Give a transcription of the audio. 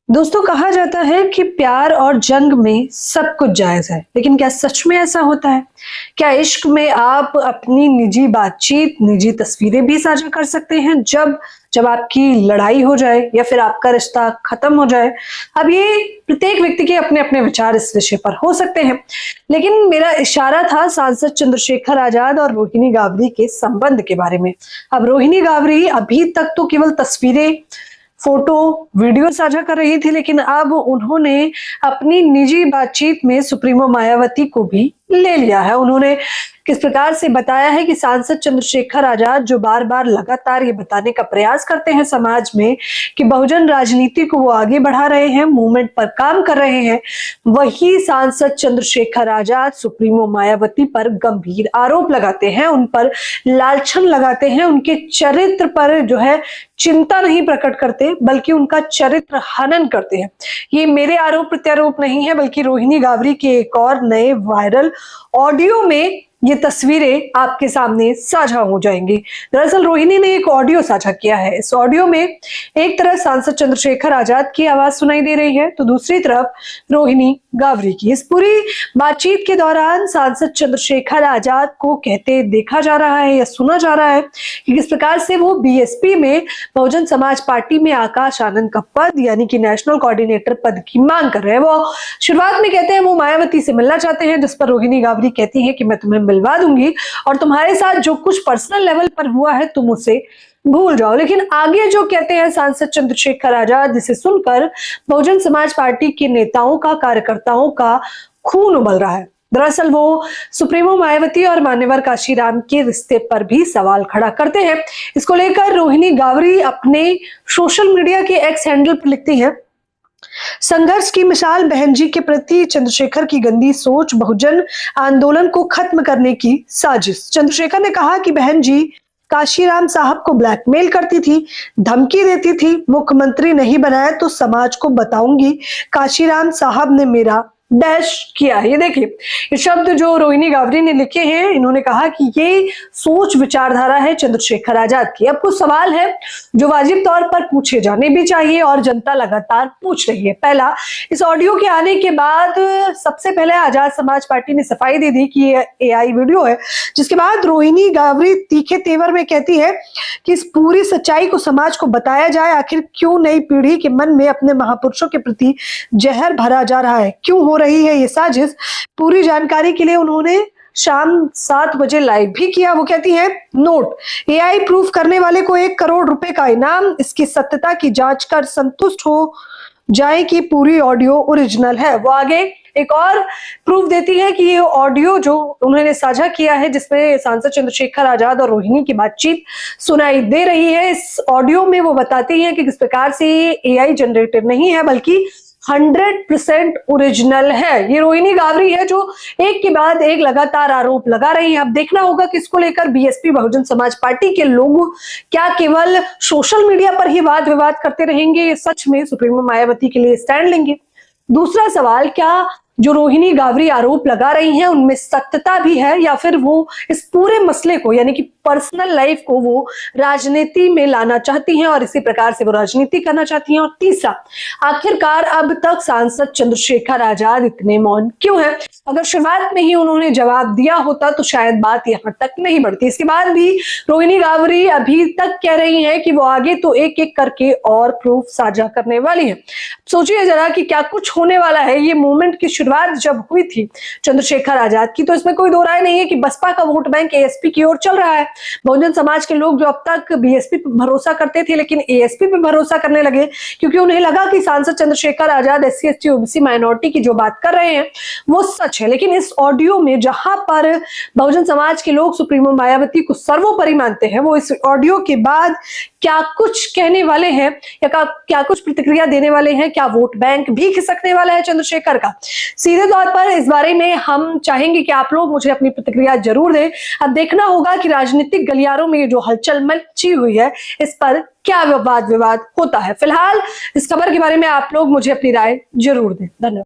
दोस्तों, कहा जाता है कि प्यार और जंग में सब कुछ जायज है, लेकिन क्या सच में ऐसा होता है? क्या इश्क में आप अपनी निजी बातचीत, निजी तस्वीरें भी साझा कर सकते हैं जब जब आपकी लड़ाई हो जाए या फिर आपका रिश्ता खत्म हो जाए? अब ये प्रत्येक व्यक्ति के अपने अपने विचार इस विषय पर हो सकते हैं, लेकिन मेरा इशारा था सांसद चंद्रशेखर आजाद और रोहिणी गावरी के संबंध के बारे में। अब रोहिणी गावरी अभी तक तो केवल तस्वीरें, फोटो, वीडियो साझा कर रही थी, लेकिन अब उन्होंने अपनी निजी बातचीत में सुप्रीमो मायावती को भी ले लिया है। उन्होंने किस प्रकार से बताया है कि सांसद चंद्रशेखर आजाद जो बार बार लगातार ये बताने का प्रयास करते हैं समाज में कि बहुजन राजनीति को वो आगे बढ़ा रहे हैं, मूवमेंट पर काम कर रहे हैं, वही सांसद चंद्रशेखर आजाद सुप्रीमो मायावती पर गंभीर आरोप लगाते हैं, उन पर लांछन लगाते हैं, उनके चरित्र पर जो है चिंता नहीं प्रकट करते, बल्कि उनका चरित्र हनन करते हैं। ये मेरे आरोप प्रत्यारोप नहीं है, बल्कि रोहिणी गावरी के एक और नए वायरल ऑडियो में ये तस्वीरें आपके सामने साझा हो जाएंगी। दरअसल रोहिणी ने एक ऑडियो साझा किया है। इस ऑडियो में एक तरफ सांसद चंद्रशेखर आजाद की आवाज सुनाई दे रही है, तो दूसरी तरफ रोहिणी गावरी की। इस पूरी बातचीत के दौरान सांसद चंद्रशेखर आजाद को कहते देखा जा रहा है या सुना जा रहा है कि किस प्रकार से वो बीएसपी में बहुजन समाज पार्टी में आकाश आनंद का पद यानी कि नेशनल कोऑर्डिनेटर पद की मांग कर रहे हैं। वो शुरुआत में कहते हैं वो मायावती से मिलना चाहते हैं, जिस पर रोहिणी गावरी कहती है कि मैं तुम्हें मिलवा दूंगी और तुम्हारे साथ जो कुछ पर्सनल लेवल पर हुआ है तुम उसे भूल जाओ। लेकिन आगे जो कहते हैं सांसद चंद्रशेखर आजाद, जिसे सुनकर बहुजन समाज पार्टी के नेताओं का, कार्यकर्ताओं का खून उबल रहा है। दरअसल वो सुप्रीमो मायावती और मान्यवर काशीराम के रिश्ते पर भी सवाल खड़ा करते हैं। इसको लेकर रोहिणी गावरी अपने सोशल मीडिया के एक्स हैंडल पर लिखती है, संघर्ष की मिसाल बहन जी के प्रति चंद्रशेखर की गंदी सोच, बहुजन आंदोलन को खत्म करने की साजिश। चंद्रशेखर ने कहा कि बहन जी काशीराम साहब को ब्लैकमेल करती थी, धमकी देती थी, मुख्यमंत्री नहीं बनाया तो समाज को बताऊंगी काशीराम साहब ने मेरा डैश किया है। ये देखिए, ये शब्द जो रोहिणी गावरी ने लिखे हैं, इन्होंने कहा कि ये सोच विचारधारा है चंद्रशेखर आजाद की। अब कुछ सवाल है जो वाजिब तौर पर पूछे जाने भी चाहिए और जनता लगातार पूछ रही है। पहला, इस ऑडियो के आने के बाद सबसे पहले आजाद समाज पार्टी ने सफाई दे दी कि ये एआई वीडियो है, जिसके बाद रोहिणी गावरी तीखे तेवर में कहती है कि इस पूरी सच्चाई को समाज को बताया जाए। आखिर क्यों नई पीढ़ी के मन में अपने महापुरुषों के प्रति जहर भरा जा रहा है, क्यों हो रही है ये साजिश? पूरी जानकारी के लिए उन्होंने शाम 7 बजे लाइव भी किया। वो कहती है, नोट, एआई प्रूफ करने वाले को 1 करोड़ रुपए का इनाम, इसकी सत्यता की जांच कर संतुष्ट हो जाए कि पूरी ऑडियो ओरिजिनल है। वो आगे एक और प्रूफ देती है कि ये ऑडियो जो उन्होंने साझा किया है, जिसमें सांसद चंद्रशेखर आजाद और रोहिणी की बातचीत सुनाई दे रही है, इस ऑडियो में वो बताती है कि किस प्रकार से ये एआई जनरेटेड नहीं है, बल्कि 100% ओरिजिनल है। ये रोहिणी गावरी है जो एक के बाद एक लगातार आरोप लगा रही है। अब देखना होगा कि इसको लेकर बीएसपी बहुजन समाज पार्टी के लोग क्या केवल सोशल मीडिया पर ही वाद विवाद करते रहेंगे, सच में सुप्रीमो मायावती के लिए स्टैंड लेंगे? दूसरा सवाल, क्या जो रोहिणी गावरी आरोप लगा रही हैं उनमें सत्यता भी है, या फिर वो इस पूरे मसले को यानी कि पर्सनल लाइफ को वो राजनीति में लाना चाहती हैं और इसी प्रकार से वो राजनीति करना चाहती हैं? और तीसरा, आखिरकार अब तक सांसद चंद्रशेखर आजाद इतने मौन क्यों हैं? अगर शुरुआत में ही उन्होंने जवाब दिया होता तो शायद बात यहाँ तक नहीं बढ़ती। इसके बाद भी रोहिणी गावरी अभी तक कह रही है कि वो आगे तो एक एक करके और प्रूफ साझा करने वाली है। सोचिए जरा कि क्या कुछ होने वाला है। ये मूवमेंट की शुरुआत जब हुई थी चंद्रशेखर आजाद की, तो इसमें कोई दो राय नहीं है कि बसपा का वोट बैंक एएसपी की ओर चल रहा है। बहुजन समाज के लोग जो अब तक बीएसपी पर भरोसा करते थे, लेकिन एएसपी पे भरोसा करने लगे, क्योंकि उन्हें लगा कि सांसद Chandrashekhar Azad SC ST OBC minority की जो बात कर रहे हैं वो सच है। लेकिन इस ऑडियो में जहां पर बहुजन समाज के लोग सुप्रीमो मायावती को सर्वोपरि मानते हैं, वो इस ऑडियो के बाद क्या कुछ कहने वाले हैं या क्या कुछ प्रतिक्रिया देने वाले हैं? क्या वोट बैंक भी खिसकने वाला है चंद्रशेखर का? सीधे तौर पर इस बारे में हम चाहेंगे कि आप लोग मुझे अपनी प्रतिक्रिया जरूर दें। अब देखना होगा कि राजनीतिक गलियारों में ये जो हलचल मची हुई है, इस पर क्या वाद विवाद होता है। फिलहाल इस खबर के बारे में आप लोग मुझे अपनी राय जरूर दें। धन्यवाद।